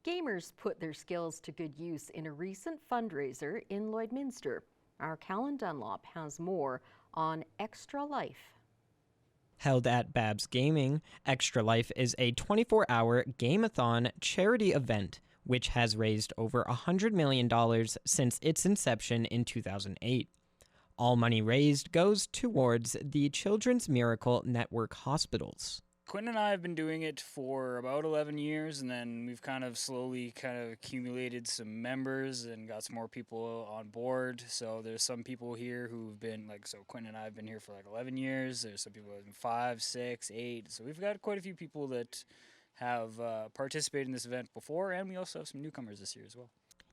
Gamers put their skills to good use in a recent fundraiser in Lloydminster. Our Callan Dunlop has more on Extra Life. Held at Babs Gaming, Extra Life is a 24-hour game-a-thon charity event which has raised over $100 million since its inception in 2008. All money raised goes towards the Children's Miracle Network hospitals. Quinn and I have been doing it for about 11 years, and then we've kind of slowly accumulated some members and got some more people on board. So there's some people here who've been, so Quinn and I have been here for 11 years. There's some people who have been 5, 6, 8. So we've got quite a few people that have participated in this event before, and we also have some newcomers this year as well.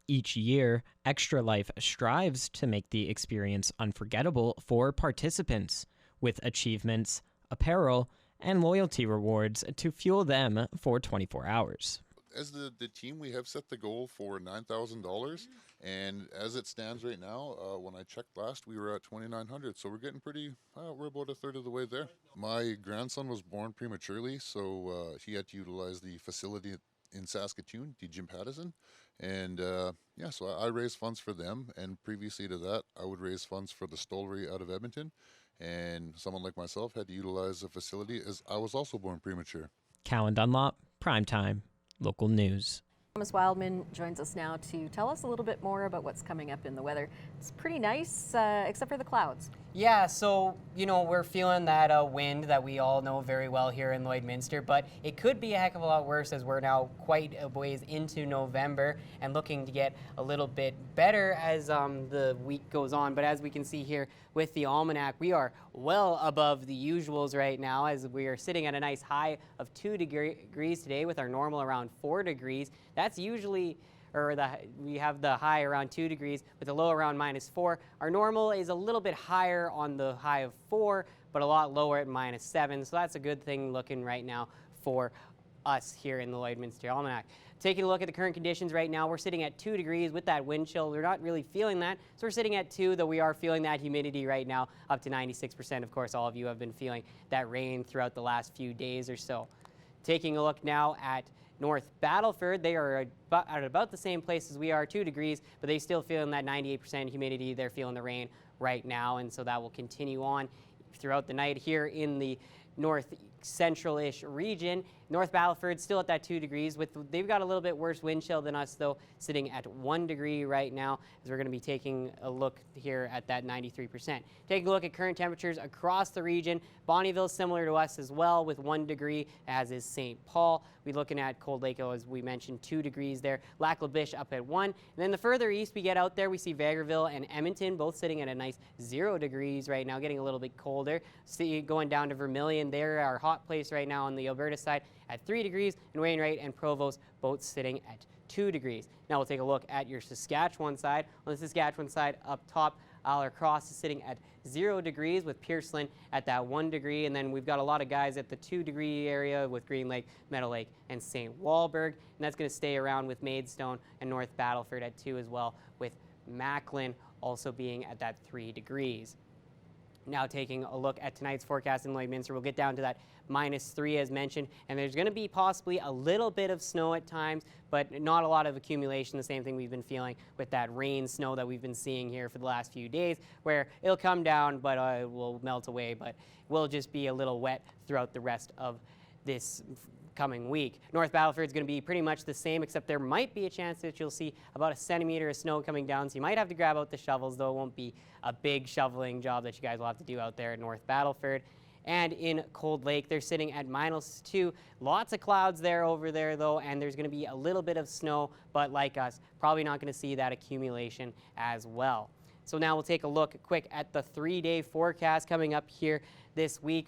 Each year, Extra Life strives to make the experience unforgettable for participants, with achievements, apparel, and loyalty rewards to fuel them for 24 hours. As the team, we have set the goal for $9,000, and as it stands right now, when I checked last, we were at $2,900, so we're getting we're about a third of the way there. My grandson was born prematurely, so he had to utilize the facility in Saskatoon, the Jim Pattison, and so I raised funds for them, and previously to that, I would raise funds for the Stollery out of Edmonton. And someone like myself had to utilize the facility as I was also born premature. Callan Dunlop, Primetime, local news. Thomas Wildman joins us now to tell us a little bit more about what's coming up in the weather. It's pretty nice, except for the clouds. Yeah, so, we're feeling that wind that we all know very well here in Lloydminster, but it could be a heck of a lot worse as we're now quite a ways into November and looking to get a little bit better as the week goes on. But as we can see here with the almanac, we are well above the usuals right now as we are sitting at a nice high of 2 degrees today with our normal around 4 degrees. That's usually... we have the high around 2 degrees with the low around -4. Our normal is a little bit higher on the high of 4, but a lot lower at -7. So that's a good thing looking right now for us here in the Lloydminster Almanac. Taking a look at the current conditions right now, we're sitting at 2 degrees with that wind chill. We're not really feeling that. So we're sitting at 2, though we are feeling that humidity right now up to 96%. Of course, all of you have been feeling that rain throughout the last few days or so. Taking a look now at North Battleford, they are at about the same place as we are, 2 degrees, but they still feeling that 98% humidity. They're feeling the rain right now, and so that will continue on throughout the night here in the north central-ish region. North Battleford still at that 2 degrees. They've got a little bit worse wind chill than us, though, sitting at 1 degree right now, as we're going to be taking a look here at that 93%. Taking a look at current temperatures across the region. Bonnyville similar to us as well with 1 degree, as is St. Paul. We're looking at Cold Lake, as we mentioned, 2 degrees there. Lac La Biche up at 1. And then the further east we get out there, we see Vegreville and Edmonton both sitting at a nice 0 degrees right now, getting a little bit colder. See, going down to Vermilion, they're our hot place right now on the Alberta side at 3 degrees, and Wainwright and Provost both sitting at 2 degrees. Now we'll take a look at your Saskatchewan side. On the Saskatchewan side up top, Aller-Cross is sitting at 0 degrees with Pearslin at that 1 degree, and then we've got a lot of guys at the 2 degree area with Green Lake, Meadow Lake, and St. Walburg, and that's going to stay around with Maidstone and North Battleford at 2 as well, with Macklin also being at that 3 degrees. Now taking a look at tonight's forecast in Lloydminster, we'll get down to that -3 as mentioned, and there's going to be possibly a little bit of snow at times, but not a lot of accumulation, the same thing we've been feeling with that rain snow that we've been seeing here for the last few days, where it'll come down, but it will melt away, but will just be a little wet throughout the rest of this coming week. North Battleford is going to be pretty much the same, except there might be a chance that you'll see about 1 centimeter of snow coming down, so you might have to grab out the shovels, though it won't be a big shoveling job that you guys will have to do out there at North Battleford. And in Cold Lake, they're sitting at -2. Lots of clouds there over there, though, and there's going to be a little bit of snow, but like us, probably not going to see that accumulation as well. So now we'll take a look quick at the 3-day forecast coming up here this week.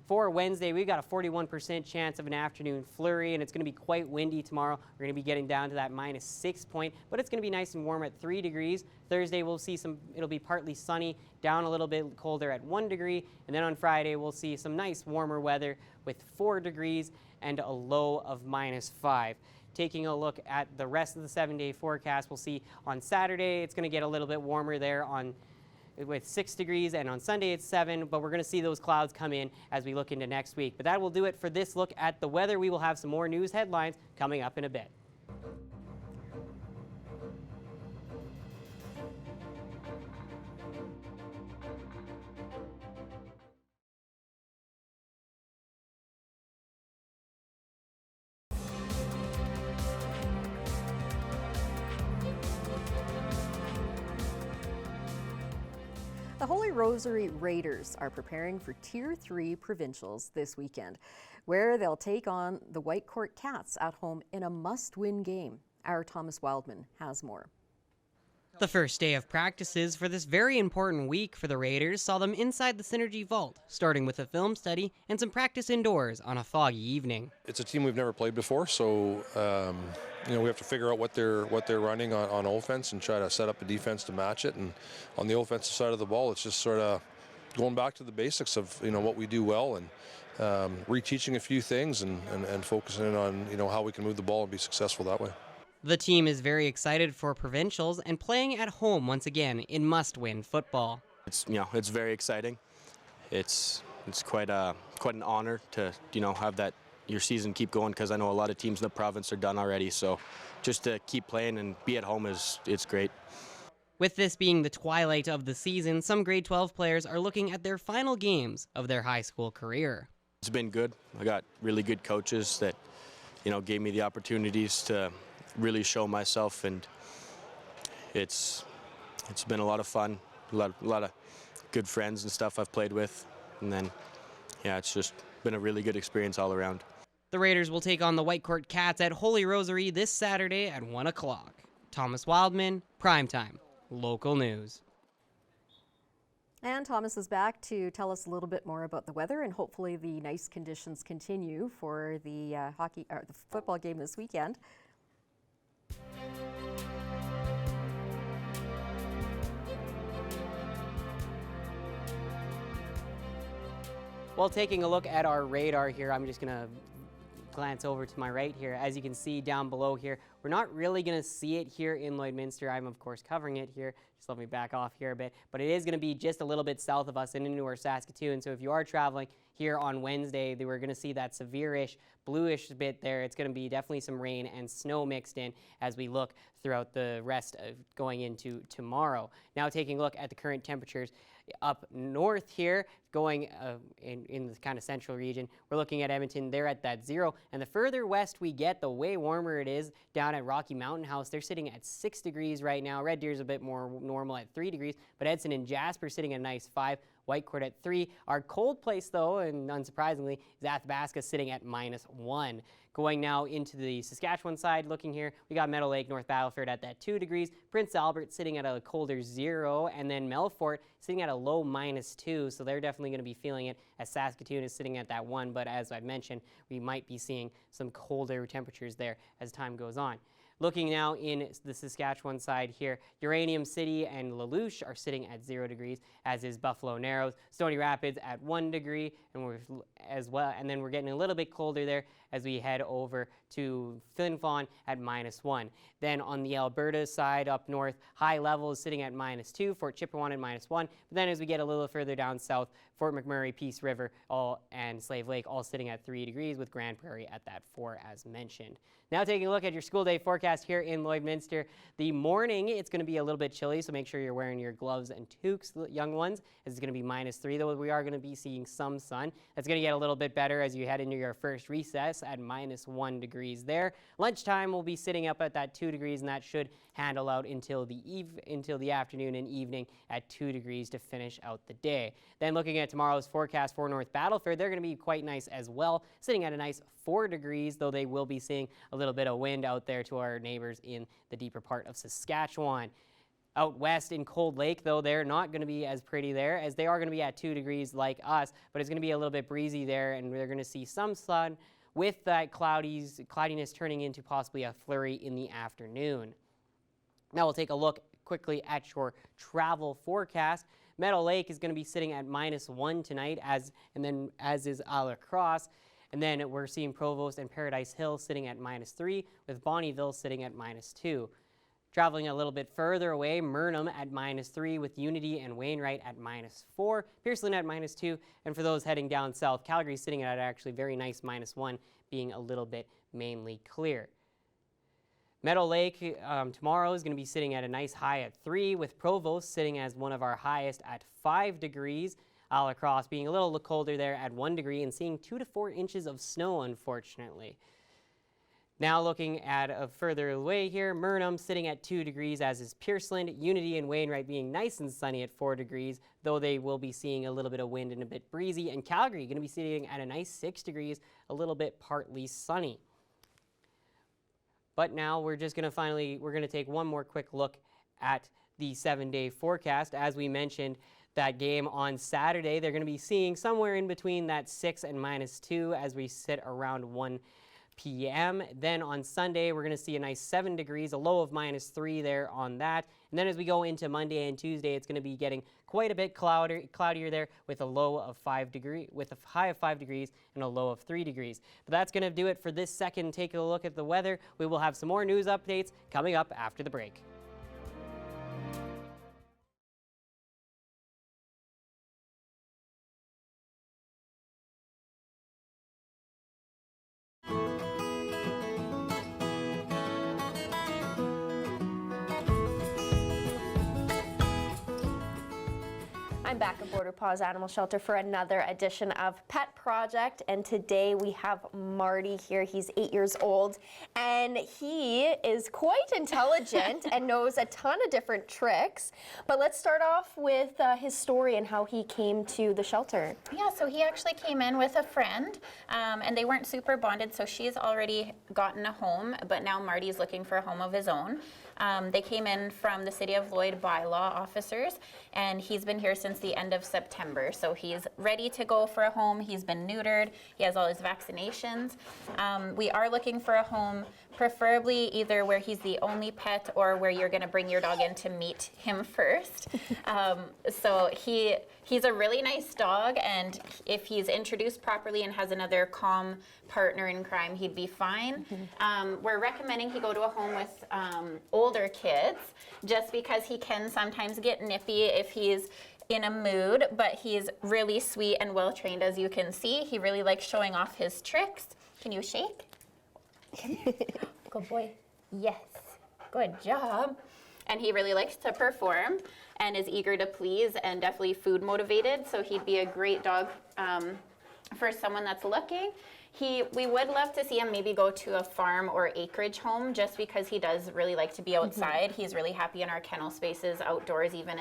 For Wednesday, we've got a 41% chance of an afternoon flurry, and it's going to be quite windy tomorrow. We're going to be getting down to that -6 point, but it's going to be nice and warm at 3 degrees. Thursday, we'll see it'll be partly sunny, down a little bit colder at 1 degree, and then on Friday, we'll see some nice warmer weather with 4 degrees and a low of -5. Taking a look at the rest of the 7-day forecast, we'll see on Saturday, it's going to get a little bit warmer there with 6 degrees, and on Sunday it's 7, but we're going to see those clouds come in as we look into next week. But that will do it for this look at the weather. We will have some more news headlines coming up in a bit. The Holy Rosary Raiders are preparing for Tier 3 provincials this weekend, where they'll take on the Whitecourt Cats at home in a must-win game. Our Thomas Wildman has more. The first day of practices for this very important week for the Raiders saw them inside the Synergy Vault, starting with a film study and some practice indoors on a foggy evening. It's a team we've never played before, so we have to figure out what they're running on offense and try to set up a defense to match it. And on the offensive side of the ball, it's just sort of going back to the basics of what we do well and reteaching a few things and focusing on how we can move the ball and be successful that way. The team is very excited for provincials and playing at home once again in must-win football. It's very exciting. It's quite an honor to have that your season keep going, because I know a lot of teams in the province are done already. So just to keep playing and be at home it's great. With this being the twilight of the season, some grade 12 players are looking at their final games of their high school career. It's been good. I got really good coaches that gave me the opportunities to really show myself, and it's been a lot of fun, a lot of good friends and stuff I've played with, and then it's just been a really good experience all around. The Raiders will take on the Whitecourt Cats at Holy Rosary this Saturday at 1 o'clock. Thomas Wildman, Primetime, local news. And Thomas is back to tell us a little bit more about the weather, and hopefully the nice conditions continue for the the football game this weekend. While taking a look at our radar here, I'm just going to glance over to my right here. As you can see down below here, we're not really going to see it here in Lloydminster. I'm, of course, covering it here. Just let me back off here a bit. But it is going to be just a little bit south of us and into our Saskatoon. So if you are traveling here on Wednesday, we're going to see that severe-ish, bluish bit there. It's going to be definitely some rain and snow mixed in as we look throughout the rest of going into tomorrow. Now taking a look at the current temperatures up north here, going in the kind of central region, we're looking at Edmonton. They're at that 0. And the further west we get, the way warmer it is. Down at Rocky Mountain House, they're sitting at 6 degrees right now. Red Deer's a bit more normal at 3 degrees, but Edson and Jasper sitting at a nice 5. Whitecourt at 3. Our cold place, though, and unsurprisingly, is Athabasca sitting at -1. Going now into the Saskatchewan side, looking here, we got Meadow Lake, North Battleford at that 2 degrees. Prince Albert sitting at a colder 0, and then Melfort sitting at a low -2, so they're definitely going to be feeling it, as Saskatoon is sitting at that 1. But as I mentioned, we might be seeing some colder temperatures there as time goes on. Looking now in the Saskatchewan side here, Uranium City and Lelouch are sitting at 0 degrees, as is Buffalo Narrows. Stony Rapids at 1 degree, and then we're getting a little bit colder there as we head over to Flin Flon at -1. Then on the Alberta side up north, High Level is sitting at -2, Fort Chipewyan at -1. But then as we get a little further down south, Fort McMurray, Peace River, and Slave Lake all sitting at 3 degrees, with Grand Prairie at that 4 as mentioned. Now taking a look at your school day forecast here in Lloydminster. The morning, it's going to be a little bit chilly, so make sure you're wearing your gloves and toques, young ones. It's going to be -3, though we are going to be seeing some sun. That's going to get a little bit better as you head into your first recess at -1 degrees there. Lunchtime will be sitting up at that 2 degrees, and that should handle out until the afternoon and evening at 2 degrees to finish out the day. Then looking at tomorrow's forecast for North Battleford, they're going to be quite nice as well, sitting at a nice 4 degrees, though they will be seeing a little bit of wind out there to our neighbors in the deeper part of Saskatchewan. Out west in Cold Lake, though, they're not going to be as pretty there, as they are going to be at 2 degrees like us, but it's going to be a little bit breezy there, and they're going to see some sun with that cloudiness turning into possibly a flurry in the afternoon. Now we'll take a look quickly at your travel forecast. Meadow Lake is going to be sitting at -1 tonight, as is La Crosse. And then we're seeing Provost and Paradise Hill sitting at -3, with Bonnyville sitting at -2. Traveling a little bit further away, Murnum at -3, with Unity and Wainwright at -4, Pearson at -2, and for those heading down south, Calgary sitting at actually very nice -1, being a little bit mainly clear. Meadow Lake tomorrow is going to be sitting at a nice high at 3, with Provost sitting as one of our highest at 5 degrees. La Crosse being a little colder there at 1 degree and seeing 2 to 4 inches of snow, unfortunately. Now looking at a further away here, Murnum sitting at 2 degrees, as is Pierceland. Unity and Wainwright being nice and sunny at 4 degrees, though they will be seeing a little bit of wind and a bit breezy. And Calgary going to be sitting at a nice 6 degrees, a little bit partly sunny. But now we're just going to take one more quick look at the 7-day forecast. As we mentioned, that game on Saturday, they're going to be seeing somewhere in between that 6 and -2 as we sit around 1 p.m. Then on Sunday, we're going to see a nice 7 degrees, a low of -3 there on that. And then as we go into Monday and Tuesday, it's going to be getting quite a bit cloudier there, with a low of 5 degrees, with a high of 5 degrees and a low of 3 degrees. But that's going to do it for this second take a look at the weather. We will have some more news updates coming up after the break. I'm back at Border Paws Animal Shelter for another edition of Pet Project, and today we have Marty here. He's 8 years old, and he is quite intelligent and knows a ton of different tricks. But let's start off with his story and how he came to the shelter. Yeah, so he actually came in with a friend, and they weren't super bonded, so she's already gotten a home, but now Marty's looking for a home of his own. They came in from the City of Lloyd bylaw officers, and he's been here since the end of September. So he's ready to go for a home. He's been neutered. He has all his vaccinations. We are looking for a home, preferably either where he's the only pet or where you're going to bring your dog in to meet him first. So he's a really nice dog, and if he's introduced properly and has another calm partner in crime, he'd be fine. We're recommending he go to a home with older kids, just because he can sometimes get nippy if he's in a mood, but he's really sweet and well trained, as you can see. He really likes showing off his tricks. Can you shake? Good boy. Yes. Good job. And he really likes to perform and is eager to please and definitely food motivated. So he'd be a great dog for someone that's looking. We would love to see him maybe go to a farm or acreage home, just because he does really like to be outside. He's really happy in our kennel spaces, outdoors, even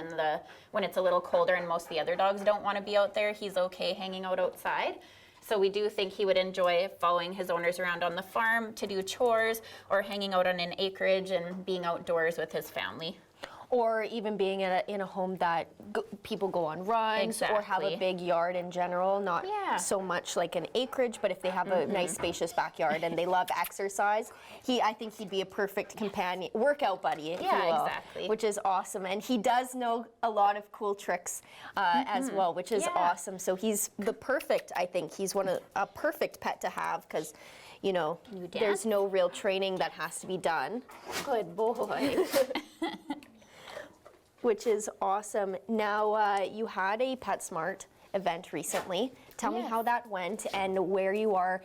when it's a little colder and most of the other dogs don't want to be out there. He's okay hanging out outside. So we do think he would enjoy following his owners around on the farm to do chores, or hanging out on an acreage and being outdoors with his family. Or even being in a home that people go on runs, or have a big yard in general, not so much like an acreage, but if they have a nice spacious backyard and they love exercise, I think he'd be a perfect companion, workout buddy, if you will, exactly. Which is awesome. And he does know a lot of cool tricks as well, which is awesome. So he's the perfect, I think, he's a perfect pet to have, because there's no real training that has to be done. Good boy. Which is awesome. Now, you had a PetSmart event recently. Tell me how that went and where you are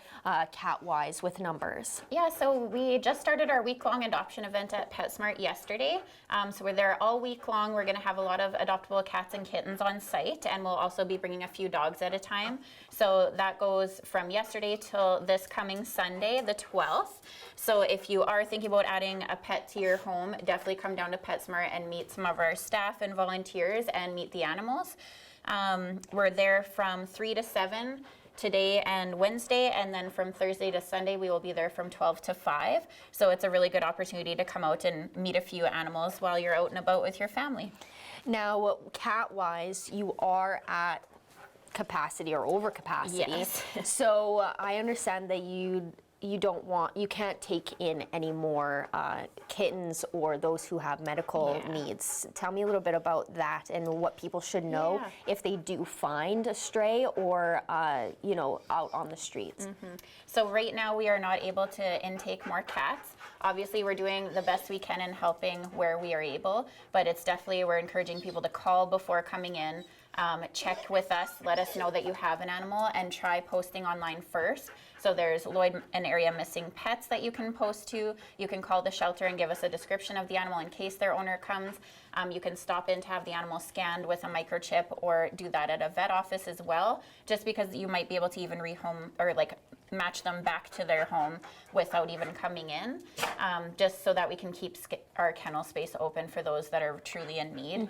cat-wise with numbers. Yeah, so we just started our week-long adoption event at PetSmart yesterday. So we're there all week long. We're going to have a lot of adoptable cats and kittens on site, and we'll also be bringing a few dogs at a time. So that goes from yesterday till this coming Sunday, the 12th. So if you are thinking about adding a pet to your home, definitely come down to PetSmart and meet some of our staff and volunteers and meet the animals. We're there from 3 to 7 today and Wednesday, and then from Thursday to Sunday we will be there from 12 to 5. So it's a really good opportunity to come out and meet a few animals while you're out and about with your family. Now, cat-wise, you are at capacity or over capacity. Yes. So I understand that you can't take in any more kittens or those who have medical needs. Tell me a little bit about that and what people should know if they do find a stray or out on the streets. So right now we are not able to intake more cats. Obviously we're doing the best we can in helping where we are able, but we're encouraging people to call before coming in. check with us, let us know that you have an animal, and try posting online first. So there's Lloyd and area missing pets that you can post to. You can call the shelter and give us a description of the animal in case their owner comes. You can stop in to have the animal scanned with a microchip, or do that at a vet office as well, just because you might be able to even rehome or like match them back to their home without even coming in, just so that we can keep our kennel space open for those that are truly in need.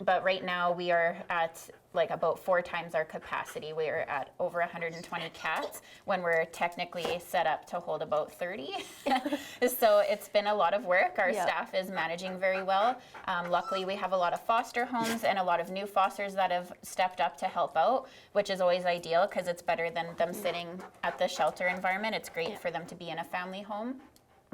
But right now we are at like about 4 times our capacity. We are at over 120 cats when we're technically set up to hold about 30. So it's been a lot of work. Our staff is managing very well. Luckily, we have a lot of foster homes and a lot of new fosters that have stepped up to help out, which is always ideal because it's better than them sitting at the shelter environment. It's great for them to be in a family home.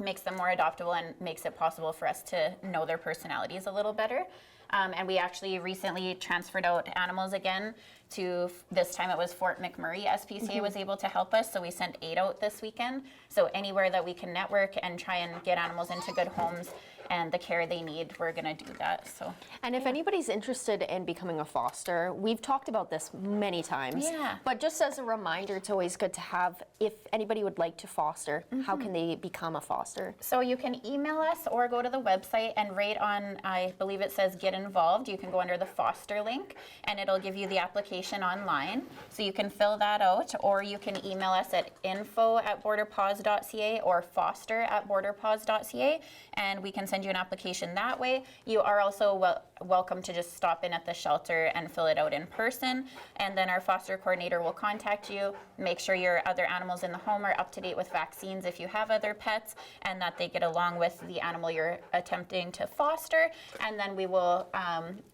Makes them more adoptable and makes it possible for us to know their personalities a little better. And we actually recently transferred out animals again to, this time it was Fort McMurray. SPCA was able to help us, so we sent 8 out this weekend. So anywhere that we can network and try and get animals into good homes and the care they need, we're gonna do that. So. And if anybody's interested in becoming a foster, we've talked about this many times. But just as a reminder, it's always good to have, if anybody would like to foster, how can they become a foster? So you can email us or go to the website, and right on, I believe it says get involved, you can go under the foster link and it'll give you the application online. So you can fill that out, or you can email us at info@borderpaws.ca or foster@borderpaws.ca, and we can send you an application that way. You are also welcome to just stop in at the shelter and fill it out in person, and then our foster coordinator will contact you, make sure your other animals in the home are up to date with vaccines if you have other pets, and that they get along with the animal you're attempting to foster, and then we will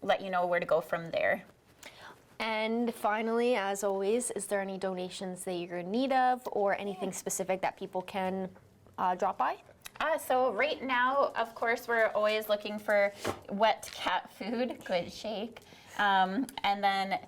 let you know where to go from there. And finally, as always, is there any donations that you're in need of, or anything specific that people can drop by? So right now, of course, we're always looking for wet cat food, good shake. And then,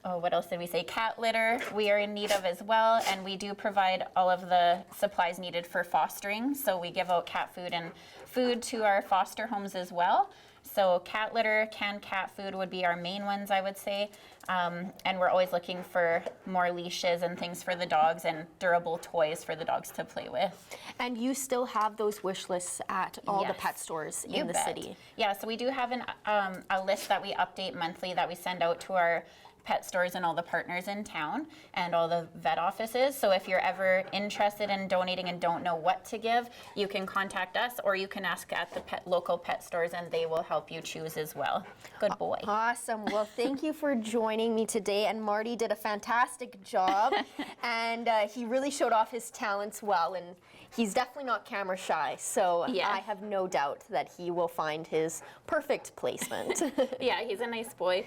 what else did we say? Cat litter we are in need of as well, and we do provide all of the supplies needed for fostering. So we give out cat food and food to our foster homes as well. So cat litter, canned cat food would be our main ones, I would say. And we're always looking for more leashes and things for the dogs and durable toys for the dogs to play with. And you still have those wish lists at all the pet stores in the city? Yeah, so we do have a list that we update monthly that we send out to our pet stores and all the partners in town and all the vet offices. So if you're ever interested in donating and don't know what to give, you can contact us, or you can ask at the local pet stores and they will help you choose as well. Good boy. Awesome. Well, thank you for joining me today. And Marty did a fantastic job. And he really showed off his talents well. And he's definitely not camera shy. So I have no doubt that he will find his perfect placement. Yeah, he's a nice boy.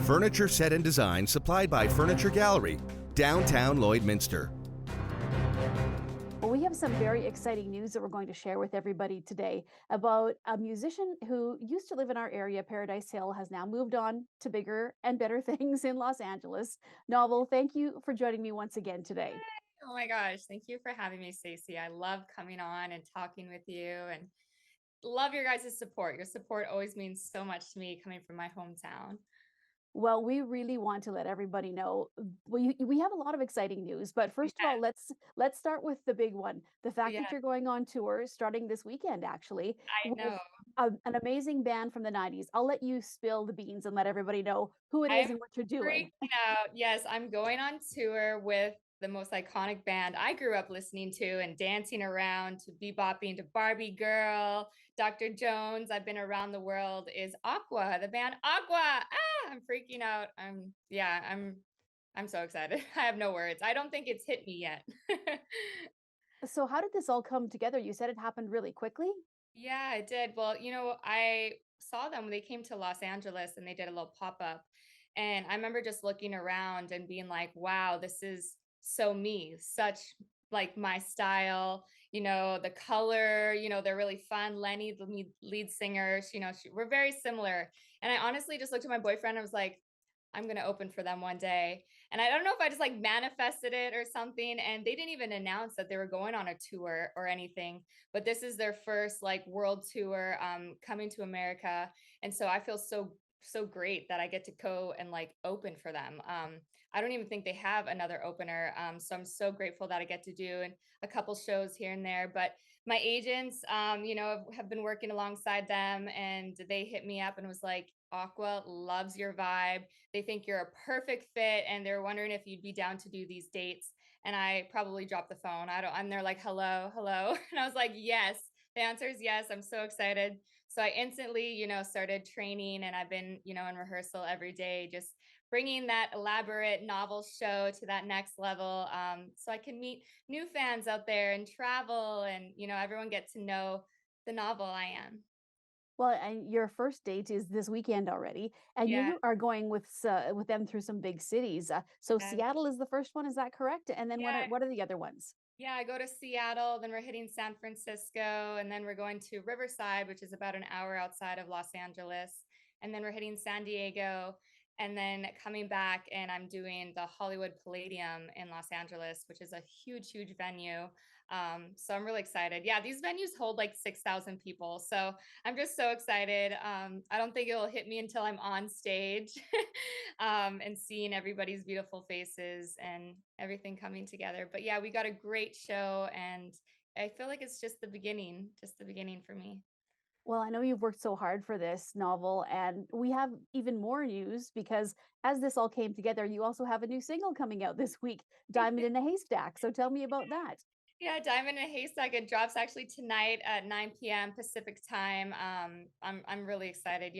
Furniture set and design supplied by Furniture Gallery, downtown Lloydminster. Well, we have some very exciting news that we're going to share with everybody today about a musician who used to live in our area. Paradise Hill has now moved on to bigger and better things in Los Angeles. Novel, thank you for joining me once again today. Oh my gosh, thank you for having me, Stacey. I love coming on and talking with you, and love your guys' support. Your support always means so much to me, coming from my hometown. Well, we really want to let everybody know we have a lot of exciting news, but first of all, let's start with the big one. The fact that you're going on tour starting this weekend, actually. I know. An amazing band from the 90s. I'll let you spill the beans and let everybody know who it is and what you're doing. Out. Yes, I'm going on tour with the most iconic band I grew up listening to and dancing around to, bebopping to Barbie Girl, Dr. Jones. I've been around the world. Is Aqua, the band Aqua. I'm freaking out. I'm so excited. I have no words. I don't think it's hit me yet. So how did this all come together? You said it happened really quickly? Yeah, it did. Well, I saw them when they came to Los Angeles and they did a little pop-up. And I remember just looking around and being like, wow, this is so me, such like my style, the color, they're really fun. Lenny, the lead singer, we're very similar. And I honestly just looked at my boyfriend and was like, I'm going to open for them one day. And I don't know if I just like manifested it or something. And they didn't even announce that they were going on a tour or anything, but this is their first like world tour coming to America. And so I feel so great that I get to go and like open for them. I don't even think they have another opener. So I'm so grateful that I get to do and a couple shows here and there. But my agents, have been working alongside them, and they hit me up and was like, Aqua loves your vibe. They think you're a perfect fit, and they're wondering if you'd be down to do these dates. And I probably dropped the phone. I'm there like, hello, hello. And I was like, yes. The answer is yes. I'm so excited. So I instantly, started training, and I've been, in rehearsal every day, just bringing that elaborate novel show to that next level, so I can meet new fans out there and travel and, everyone get to know the novel I am. Well, and your first date is this weekend already, and Yeah. you are going with them through some big cities. So Yeah. Seattle is the first one, is that correct? And then Yeah. what are the other ones? Yeah, I go to Seattle, then we're hitting San Francisco, and then we're going to Riverside, which is about an hour outside of Los Angeles. And then we're hitting San Diego, and then coming back, and I'm doing the Hollywood Palladium in Los Angeles, which is a huge, huge venue. So I'm really excited. Yeah, these venues hold like 6,000 people. So I'm just so excited. I don't think it'll hit me until I'm on stage and seeing everybody's beautiful faces and everything coming together. But yeah, we got a great show, and I feel like it's just the beginning for me. Well, I know you've worked so hard for this novel, and we have even more news because as this all came together, you also have a new single coming out this week, Diamond in a Haystack. So tell me about that. Yeah, Diamond in a Haystack. It drops actually tonight at 9 p.m. Pacific time. I'm really excited.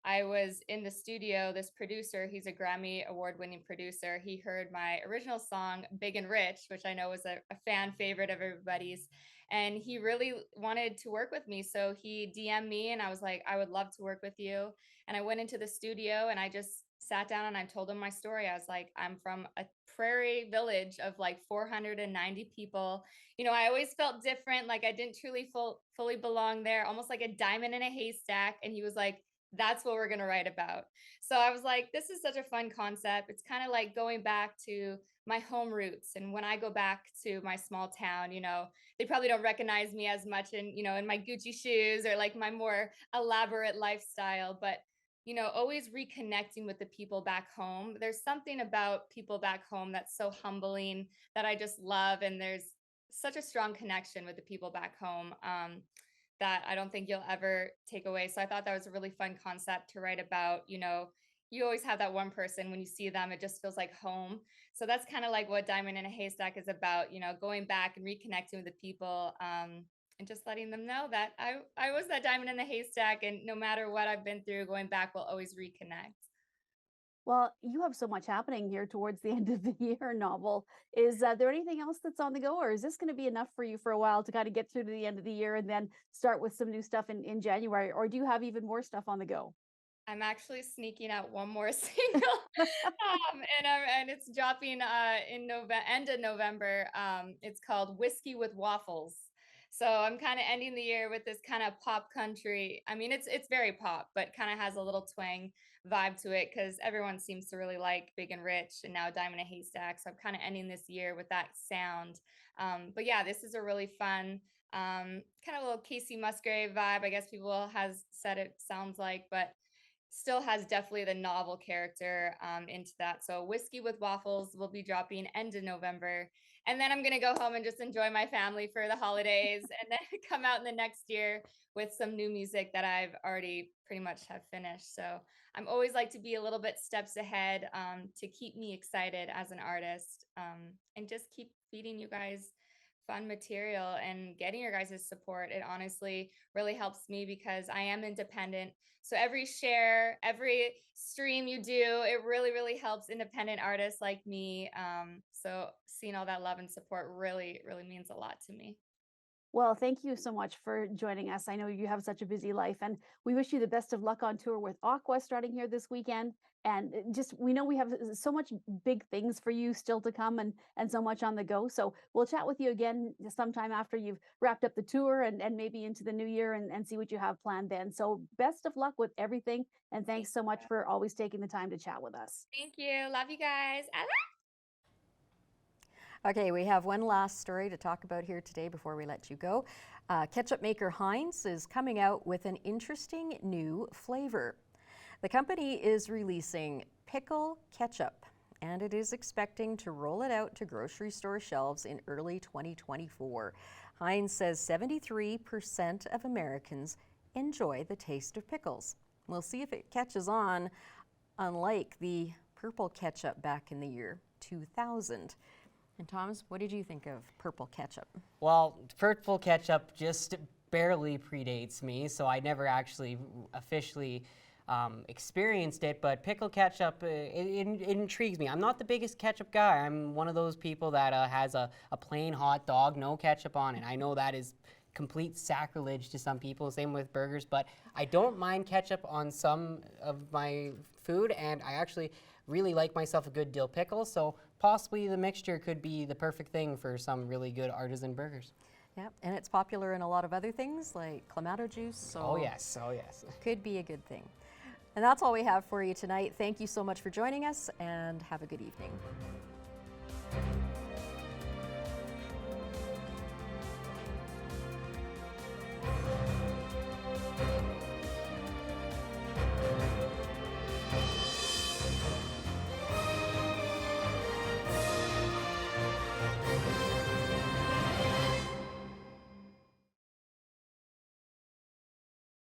I was in the studio. This producer, he's a Grammy award-winning producer. He heard my original song, Big and Rich, which I know was a fan favorite of everybody's, and he really wanted to work with me. So he DM'd me, and I was like, I would love to work with you. And I went into the studio, and I just sat down and I told him my story. I was like, I'm from a prairie village of like 490 people. I always felt different, like I didn't truly fully belong there, almost like a diamond in a haystack. And he was like, that's what we're going to write about. So I was like, this is such a fun concept. It's kind of like going back to my home roots. And when I go back to my small town, they probably don't recognize me as much in my Gucci shoes or like my more elaborate lifestyle. But always reconnecting with the people back home. There's something about people back home that's so humbling that I just love. And there's such a strong connection with the people back home that I don't think you'll ever take away. So I thought that was a really fun concept to write about. You always have that one person when you see them, it just feels like home. So that's kind of like what Diamond in a Haystack is about, going back and reconnecting with the people. And just letting them know that I was that diamond in the haystack, and no matter what I've been through, going back will always reconnect. Well, you have so much happening here towards the end of the year novel. Is there anything else that's on the go, or is this going to be enough for you for a while to kind of get through to the end of the year and then start with some new stuff in January? Or do you have even more stuff on the go? I'm actually sneaking out one more single, and it's dropping in November, end of November. It's called Whiskey with Waffles. So I'm kind of ending the year with this kind of pop country. I mean, it's very pop, but kind of has a little twang vibe to it because everyone seems to really like Big and Rich and now Diamond in a Haystack. So I'm kind of ending this year with that sound. But yeah, this is a really fun, kind of little Casey Musgrave vibe. I guess people has said it sounds like, but still has definitely the novel character into that. So Whiskey with Waffles will be dropping end of November. And then I'm going to go home and just enjoy my family for the holidays and then come out in the next year with some new music that I've already pretty much have finished. So I'm always like to be a little bit steps ahead to keep me excited as an artist and just keep feeding you guys fun material and getting your guys' support. It honestly really helps me because I am independent. So every share, every stream you do, it really, really helps independent artists like me. So seeing all that love and support really, really means a lot to me. Well, thank you so much for joining us. I know you have such a busy life, and we wish you the best of luck on tour with Aqua starting here this weekend. And just we know we have so much big things for you still to come, and so much on the go. So we'll chat with you again sometime after you've wrapped up the tour and maybe into the new year and see what you have planned then. So best of luck with everything, and thanks so much for always taking the time to chat with us. Thank you. Love you guys. Okay, we have one last story to talk about here today before we let you go. Ketchup maker Heinz is coming out with an interesting new flavor. The company is releasing pickle ketchup, and it is expecting to roll it out to grocery store shelves in early 2024. Heinz says 73% of Americans enjoy the taste of pickles. We'll see if it catches on, unlike the purple ketchup back in the year 2000. And Thomas, what did you think of purple ketchup? Well, purple ketchup just barely predates me, so I never actually officially experienced it, but pickle ketchup, it intrigues me. I'm not the biggest ketchup guy. I'm one of those people that has a plain hot dog, no ketchup on it. I know that is complete sacrilege to some people, same with burgers, but I don't mind ketchup on some of my food, and I actually really like myself a good dill pickle, so possibly the mixture could be the perfect thing for some really good artisan burgers. Yeah, and it's popular in a lot of other things like clamato juice. So oh yes. Could be a good thing. And that's all we have for you tonight. Thank you so much for joining us, and have a good evening.